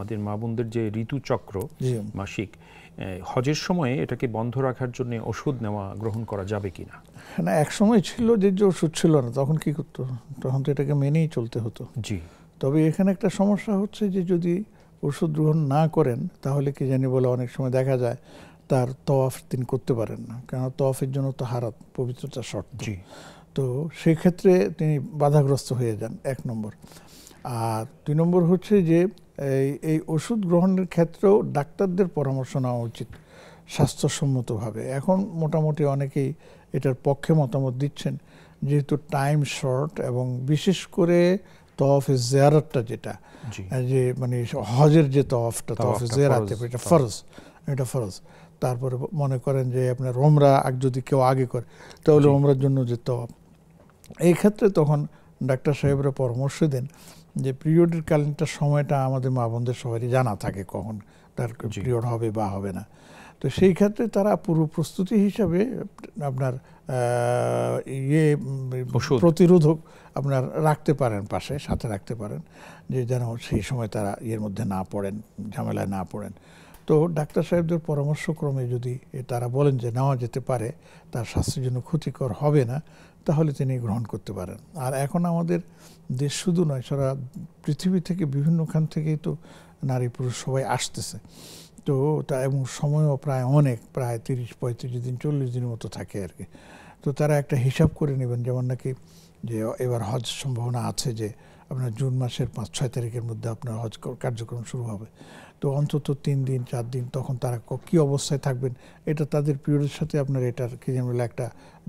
আমাদের মা বোনদের যে ঋতুচক্র মাসিক, হজের সময়ে এটাকে বন্ধ রাখার জন্য ওষুধ নেওয়া গ্রহণ করা যাবে কিনা? না, এক সময় ছিল যে ওষুধ ছিল না, তখন কি করতো? তখন তো এটাকে মেনেই চলতে হতো। জি। তবে এখানে একটা সমস্যা হচ্ছে যে যদি ওষুধ গ্রহণ না করেন তাহলে কি জানি বলে অনেক সময় দেখা যায় তার তওয়াফ তিনি করতে পারেন না, কারণ তওয়াফের জন্য তো হারাত পবিত্রতা শর্ত। তো সেই ক্ষেত্রে তিনি বাধাগ্রস্ত হয়ে যান, এক নম্বর। আর দুই নম্বর হচ্ছে যে এই ওষুধ গ্রহণের ক্ষেত্রেও ডাক্তারদের পরামর্শ নেওয়া উচিত স্বাস্থ্যসম্মতভাবে। এখন মোটামুটি অনেকেই এটার পক্ষে মতামত দিচ্ছেন, যেহেতু টাইম শর্ট এবং বিশেষ করে তওয়াফে জিয়ারতটা যেটা, যে মানে হজের যে তওয়াফটা, তওয়াফে জিয়ারত এটা ফরজ, এটা ফরজ। তারপরে মনে করেন যে আপনার ওমরা যদি কেউ আগে করে তাহলে ওমরার জন্য যে তওয়াফ, এই ক্ষেত্রে তখন ডাক্তার সাহেবরা পরামর্শ দেন যে পিরিয়ডের কালীনটা সময়টা আমাদের মা বোনদের সবারই জানা থাকে কখন তার পিরিয়ড হবে বা হবে না। তো সেই ক্ষেত্রে তারা পূর্ব প্রস্তুতি হিসাবে আপনার প্রতিরোধক আপনার রাখতে পারেন, পাশে সাথে রাখতে পারেন, যে যেন সেই সময় তারা মধ্যে না পড়েন, ঝামেলায় না পড়েন। তো ডাক্তার সাহেবদের পরামর্শক্রমে যদি তারা বলেন যে নেওয়া যেতে পারে, তার স্বাস্থ্যের জন্য ক্ষতিকর হবে না, তাহলে তিনি গ্রহণ করতে পারেন। আর এখন আমাদের দেশ শুধু নয়, সারা পৃথিবী থেকে বিভিন্নখান থেকেই তো নারী পুরুষ সবাই আসতেছে। তো এবং সময়ও প্রায় অনেক, প্রায় 30-35 দিন 40 দিনের মতো থাকে আর কি। তো তারা একটা হিসাব করে নেবেন, যেমন নাকি যে এবার হজ সম্ভাবনা আছে যে আপনার জুন মাসের 5-6 তারিখের মধ্যে আপনার হজ কার্যক্রম শুরু হবে। তো অন্তত 3 দিন 4 দিন তখন তারা কী অবস্থায় থাকবেন, এটা তাদের পিরিয়ডের সাথে আপনার এটার কি যেন একটা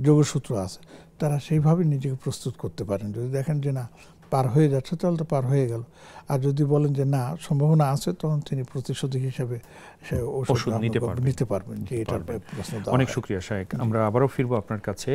যোগসূত্র আছে। তারা সেইভাবে নিজেকে প্রস্তুত করতে পারেন। যদি দেখেন যে না পার হয়ে যাচ্ছে, তাহলে তো পার হয়ে গেল। আর যদি বলেন যে না সম্ভাবনা আছে, তখন তিনি প্রতিশোধী হিসাবে ওষুধ নিতে পারবেন। যে এটার প্রশ্ন। অনেক শুকরিয়া শায়েখ, আমরা আবারও ফিরবো আপনার কাছে।